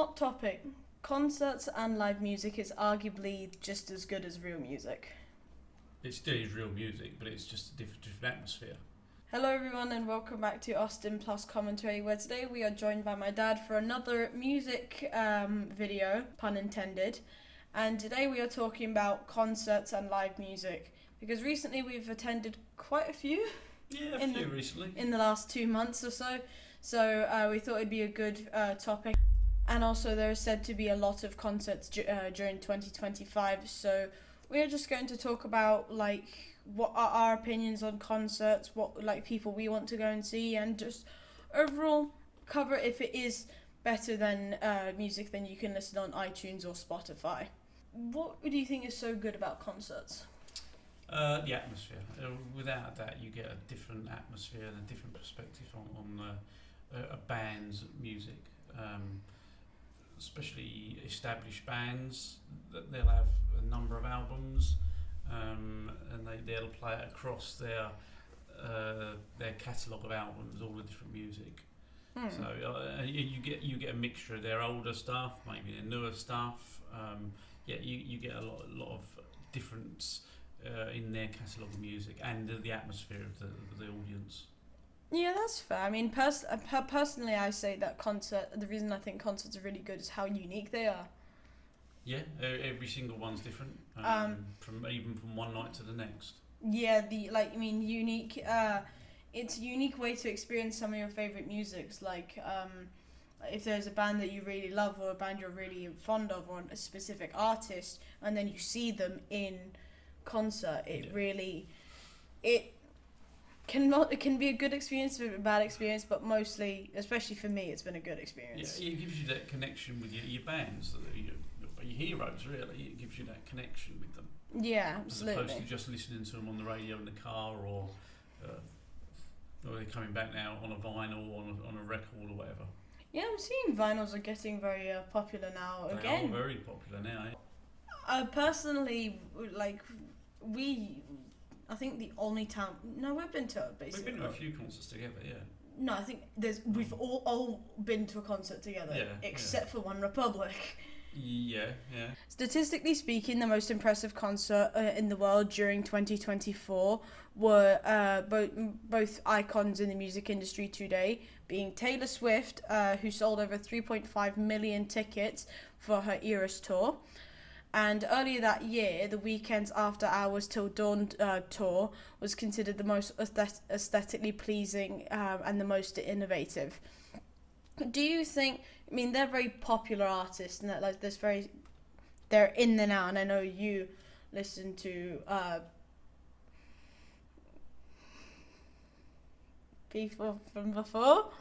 Hot topic. Concerts and live music is arguably just as good as real music. It still is real music, but it's just a different atmosphere. Hello everyone and welcome back to AustinPlus commentary, where today we are joined by my dad for another music video, pun intended. And today we are talking about concerts and live music, because recently we've attended quite a few. Yeah, recently. In the last 2 months or so. So we thought it'd be a good topic. And also there is said to be a lot of concerts during 2025. So we're just going to talk about what are our opinions on concerts, what people we want to go and see, and just overall cover if it is better than music than you can listen on iTunes or Spotify. What do you think is so good about concerts? The atmosphere. Without that, you get a different atmosphere and a different perspective on a band's music. Especially established bands, they'll have a number of albums, and they'll play it across their catalogue of albums, all the different music. So you get a mixture of their older stuff, maybe their newer stuff. You get a lot of difference in their catalogue of music and the atmosphere of the audience. Yeah, that's fair. I mean, personally, I say that the reason I think concerts are really good is how unique they are. Yeah, every single one's different, from one night to the next. Yeah, unique. It's a unique way to experience some of your favorite musics. If there's a band that you really love, or a band you're really fond of, or a specific artist, and then you see them in concert, it can be a good experience or a bad experience, but mostly, especially for me, it's been a good experience. Yeah, it gives you that connection with your bands, your heroes, really. It gives you that connection with them. Yeah, absolutely. As opposed to just listening to them on the radio in the car, or they're coming back now on a vinyl, on a record or whatever. Yeah, I'm seeing vinyls are getting very popular now again. They are very popular now. I personally, I think the only time... No, we've been to basically... We've been to a few concerts together, yeah. No, I think we've all been to a concert together, except for One Republic. Yeah. Statistically speaking, the most impressive concert in the world during 2024 were both icons in the music industry today, being Taylor Swift, who sold over 3.5 million tickets for her Eras tour. And earlier that year, the Weeknd's After Hours Till Dawn tour was considered the most aesthetically pleasing and the most innovative. Do you think? I mean, they're very popular artists, and that they're in there now. And I know you listen to people from before.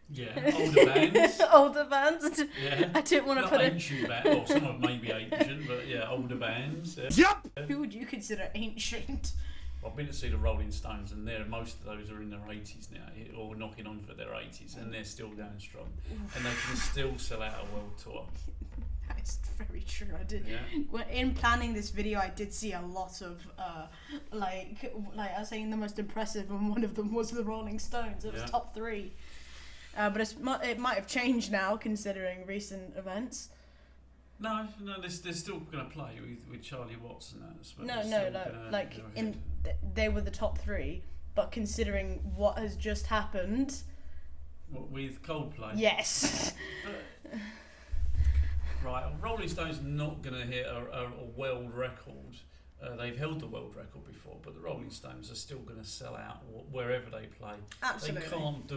Yeah, older bands. Older bands. Yeah. I didn't want to put ancient bands. Well, some of them may be ancient, but yeah, older bands. Yeah. Yep. Who would you consider ancient? I've been to see the Rolling Stones, and most of those are in their 80s now, or knocking on for their 80s, and they're still going strong. And they can still sell out a world tour. That is very true. I did. Yeah. In planning this video, I did see a lot of I was saying the most impressive, and one of them was the Rolling Stones. It was top 3. But it might have changed now, considering recent events. No, they're still going to play with Charlie Watts and that. No. They were the top 3, but considering what has just happened. What, with Coldplay? Yes. Right, Rolling Stones are not going to hit a world record. They've held the world record before, but the Rolling Stones are still going to sell out wherever they play. Absolutely. They can't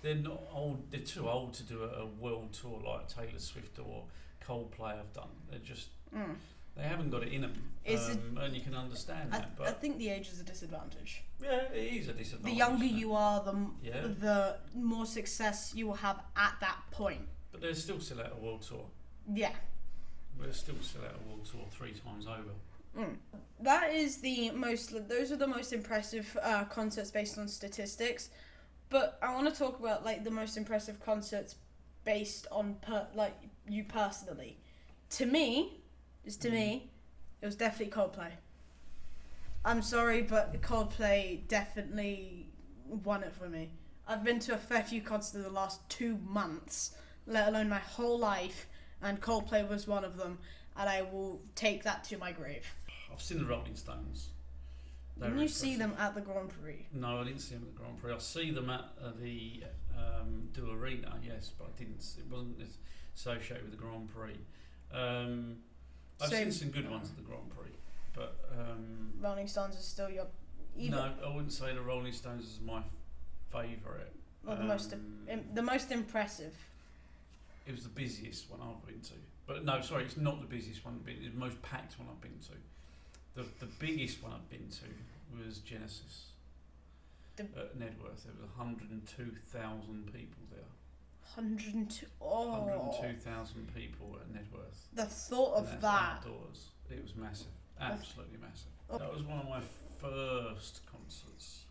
they're not old. They're too old to do a world tour like Taylor Swift or Coldplay have done. They're just they haven't got it in them, and you can understand that. But I think the age is a disadvantage. Yeah, it is a disadvantage. The younger you are, the more success you will have at that point. But they'll still sell out a world tour. Yeah. They'll still sell out a world tour 3 times over. That is those are the most impressive concerts based on statistics, but I want to talk about the most impressive concerts based on you personally. To me, it was definitely Coldplay. I'm sorry, but Coldplay definitely won it for me. I've been to a fair few concerts in the last 2 months, let alone my whole life, and Coldplay was one of them, and I will take that to my grave. I've seen the Rolling Stones. Didn't you see them at the Grand Prix? No, I didn't see them at the Grand Prix. I see them at the Do Arena, yes, but I didn't. It wasn't associated with the Grand Prix. I've seen some good ones at the Grand Prix, but Rolling Stones is still your. No, I wouldn't say the Rolling Stones is my favourite. Well, the most impressive. It was the busiest one I've been to. But no, sorry, it's not the busiest one. It's the most packed one I've been to. The biggest one I've been to was Genesis at Nedworth. There was 102,000 people there. 102. 102,000 people at Nedworth. The thought of that. Outdoors. It was massive. Absolutely massive. That was one of my first concerts.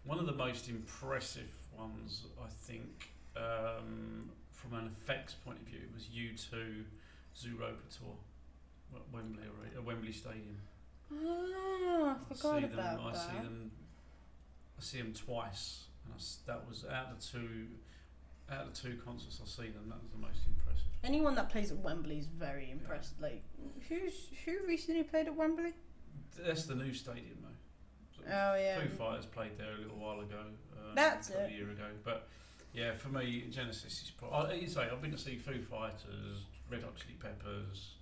One of the most impressive ones, I think, from an effects point of view, was U2 Zooropa tour at Wembley Stadium. Oh, I forgot about that. I see them twice, and that was out of the two concerts I see them. That was the most impressive. Anyone that plays at Wembley is very impressed. Yeah. Like, who recently played at Wembley? That's the new stadium, though. So oh yeah. Foo Fighters played there a little while ago. That's it. A year ago, but yeah, for me, Genesis is probably. I've been to see Foo Fighters, Red Hot Chili Peppers,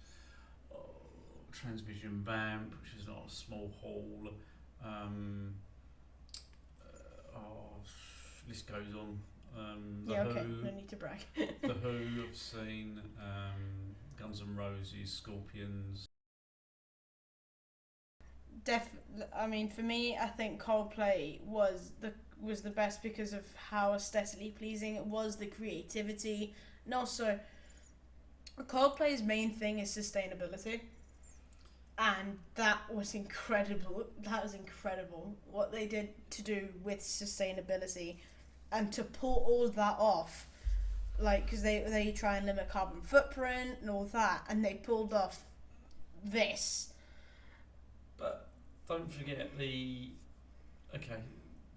Transvision Vamp, which is not a small hall. List goes on. The Who, no need to brag. The Who, I've seen. Guns N' Roses, Scorpions. I mean, for me, I think Coldplay was the best because of how aesthetically pleasing it was, the creativity, and also Coldplay's main thing is sustainability, and that was incredible. That was incredible what they did to do with sustainability, and to pull all that off, like because they try and limit carbon footprint and all that, and they pulled off this. But don't forget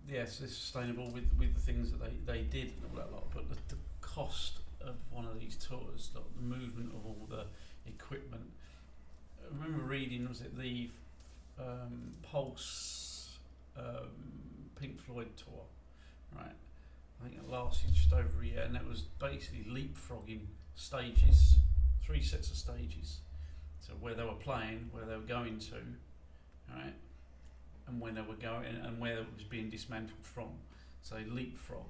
yes, it's sustainable with the things that they did and all that lot, but the cost of one of these tours, the movement of all the equipment. I remember reading, was it the Pulse Pink Floyd tour, right? I think it lasted just over a year, and that was basically leapfrogging stages, 3 sets of stages. So where they were playing, where they were going to, right, and when they were going, and where it was being dismantled from. So leapfrog,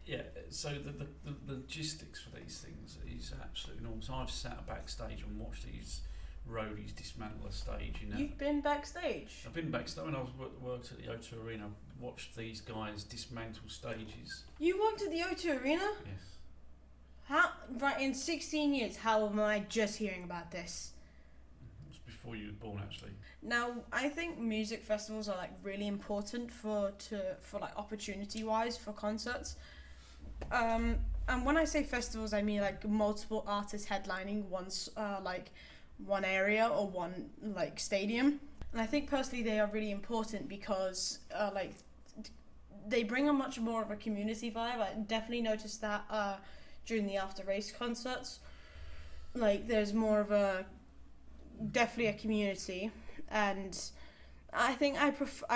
yeah. So the logistics for these things is absolutely enormous. I've sat backstage and watched these roadies dismantle a stage. You've been backstage? I've been backstage when I worked at the O2 Arena. I watched these guys dismantle stages. You worked at the O2 Arena? Yes. How? Right, in 16 years, how am I just hearing about this? It was before you were born, actually. Now, I think music festivals are like really important for like opportunity wise for concerts. And when I say festivals, I mean like multiple artists headlining one area or one like stadium. And I think personally they are really important because they bring a much more of a community vibe. I definitely noticed that during the after race concerts. Like there's more of definitely a community, and I think I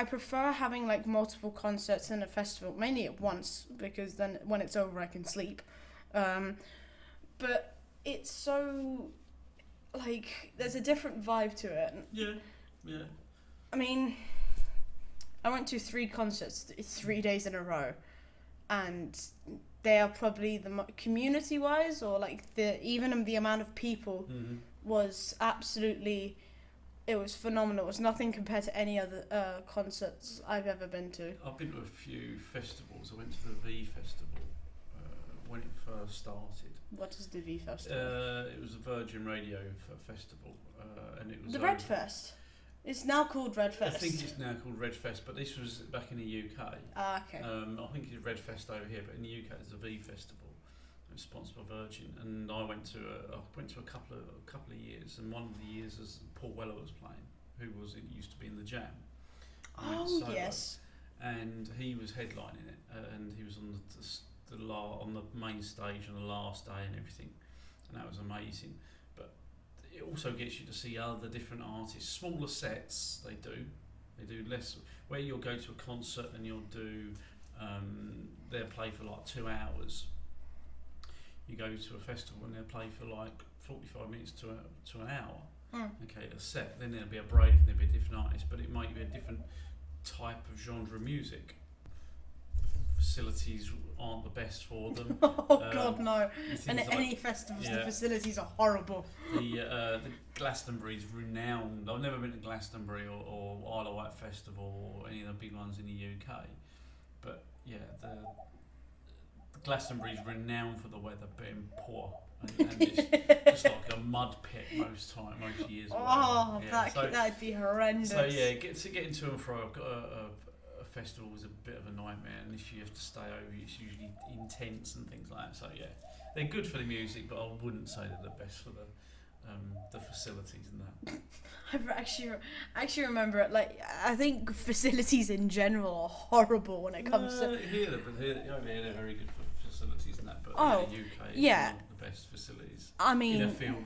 prefer having like multiple concerts in a festival, mainly at once, because then when it's over I can sleep. But it's so like there's a different vibe to it. Yeah. I mean, I went to 3 concerts 3 days in a row, and they are probably the community wise, or like even the amount of people was absolutely. It was phenomenal. It was nothing compared to any other concerts I've ever been to. I've been to a few festivals. I went to the V Festival when it first started. What is the V Festival? It was a Virgin Radio Festival, and it was the Red Fest. It's now called Red Fest. I think it's now called Red Fest, but this was back in the UK. Okay. I think it's Red Fest over here, but in the UK it's the V Festival. It was sponsored by Virgin, and I went to a couple of years, and one of the years as Paul Weller was playing, who used to be in the Jam. Oh yes. And he was headlining it, and he was on the on the main stage on the last day and everything, and that was amazing. But it also gets you to see other different artists, smaller sets. They do less. Where you'll go to a concert and you'll do they'll play for like 2 hours. You go to a festival and they'll play for like 45 minutes to an hour. Okay, a set. Then there'll be a break and there'll be a different artist, but it might be a different type of genre of music. Facilities aren't the best for them. God, no. And at like, any festivals, the facilities are horrible. The Glastonbury's renowned. I've never been to Glastonbury or Isle of Wight Festival or any of the big ones in the UK, but yeah, the Glastonbury's renowned for the weather being poor and it's like a mud pit most years. Oh, yeah, that'd be horrendous. So yeah, getting to and fro a festival was a bit of a nightmare, and if you have to stay over, it's usually intense and things like that. So yeah, they're good for the music, but I wouldn't say they're the best for the facilities and that. I actually remember it. Like, I think facilities in general are horrible when it comes to. Over here they're very good for facilities and that, but in the UK, it's not the best facilities. I mean, in a field.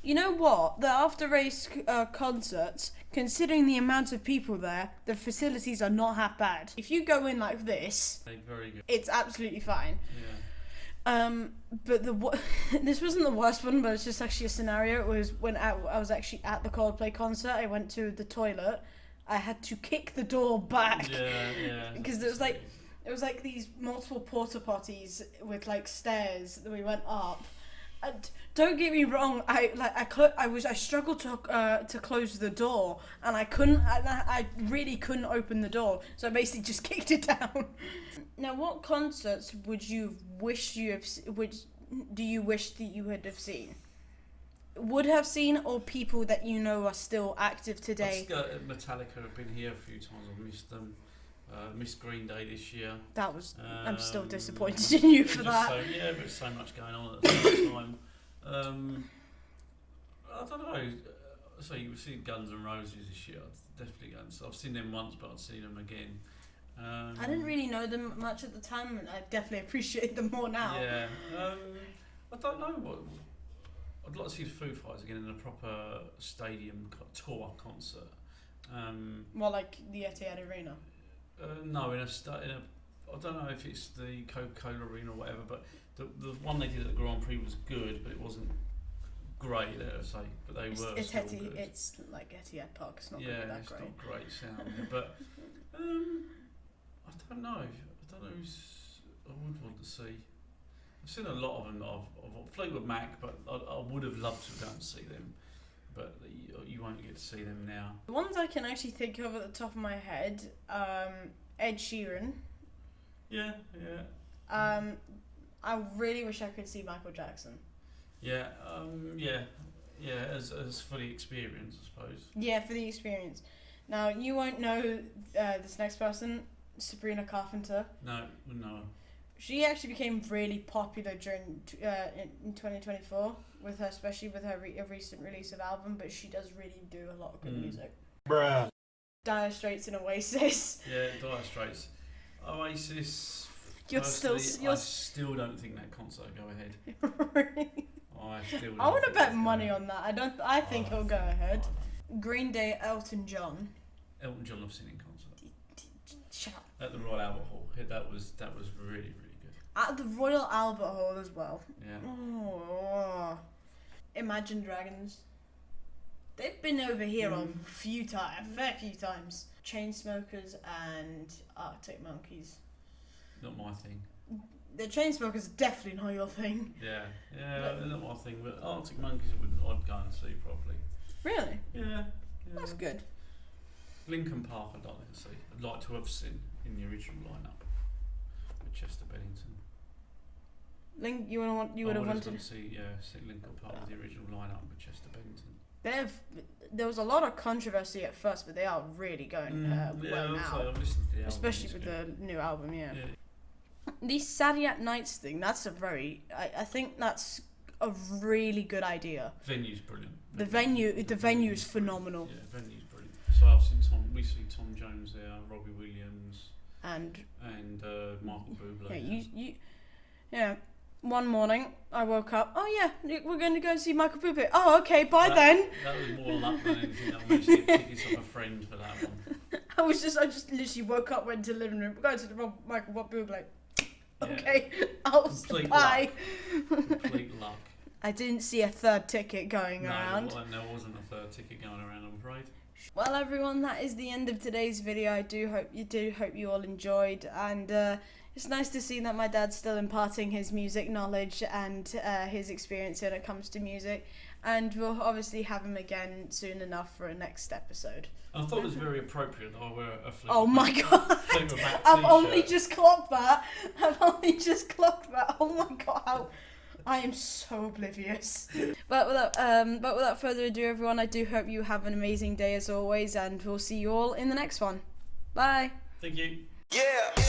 You know what? The after race concerts, considering the amount of people there, the facilities are not half bad. If you go in like this, they're very good. It's absolutely fine. Yeah. But this wasn't the worst one, but it's just actually a scenario. It was when I was actually at the Coldplay concert. I went to the toilet. I had to kick the door back. Yeah. Because it was like these multiple porta potties with like stairs that we went up. Don't get me wrong. I struggled to close the door, and I couldn't. I really couldn't open the door, so I basically just kicked it down. Now, what concerts do you wish that you would have seen? Or people that you know are still active today? Metallica have been here a few times. I've missed them. Missed Green Day this year. I'm still disappointed in you for that. But there's so much going on at the same time. I don't know. So you were seeing Guns N' Roses this year. Definitely going. So I've seen them once, but I'd see them again. I didn't really know them much at the time, and I definitely appreciate them more now. Yeah. I don't know. I'd like to see the Foo Fighters again in a proper stadium tour concert. More like the Etihad Arena. No, in a I don't know if it's the Coca-Cola Arena or whatever, but the one they did at the Grand Prix was good, but it wasn't great, let's say. But they were still good. It's like Etihad Park. It's not going to be that great. Yeah, it's not great sound. But I don't know. Who's I would want to see. I've seen a lot of them of Fleetwood Mac, but I would have loved to go and see them. But you won't get to see them now. The ones I can actually think of at the top of my head, Ed Sheeran. Yeah. I really wish I could see Michael Jackson. Yeah, as for the experience, I suppose. Yeah, for the experience. Now, you won't know this next person, Sabrina Carpenter. No. She actually became really popular during in 2024 especially with her recent release of album, but she does really do a lot of good music. Bruh. Dire Straits and Oasis. Yeah, Dire Straits. Oasis. I still don't think that concert will go ahead. Really? I want to bet money on that. I think it'll go ahead. Green Day, Elton John. Elton John I've seen in concert. Shut up. At the Royal Albert Hall. That was really, really good. At the Royal Albert Hall as well. Yeah. Oh. Imagine Dragons. They've been over here a fair few times. Chainsmokers and Arctic Monkeys. Not my thing. The Chainsmokers are definitely not your thing. Yeah, they're not my thing, but Arctic Monkeys I'd go and see probably. Really? Yeah. That's good. Linkin Park I'd like to see. I'd like to have seen in the original lineup with Chester Bennington. You would have wanted to see Linkin Park with the original lineup with Chester Bennington. There was a lot of controversy at first, but they are really going well now. I've listened to the album, especially with the new album. Yeah. The Saturday Nights thing. That's I think that's a really good idea. Venue's brilliant. The venue is phenomenal. Yeah, venue's brilliant. So we see Tom Jones there, Robbie Williams. And Michael Bublé. Yeah. One morning, I woke up. Oh yeah, we're going to go and see Michael Bublé. Oh, okay. Bye then. That was more luck than anything. I managed to get tickets off a friend for that one. I just literally woke up, went to the living room, we're going to the Michael Bublé. Okay, Complete bye. Complete luck. I didn't see a third ticket going around. No, there wasn't a third ticket going around, I'm afraid. Well, everyone, that is the end of today's video. I do hope you all enjoyed, and it's nice to see that my dad's still imparting his music knowledge and his experience when it comes to music, and we'll obviously have him again soon enough for a next episode. I thought it was very appropriate that I wear a flip. Oh my god! I've only just clocked that. Oh my god! How I am so oblivious. But without further ado, everyone, I do hope you have an amazing day as always, and we'll see you all in the next one. Bye. Thank you. Yeah.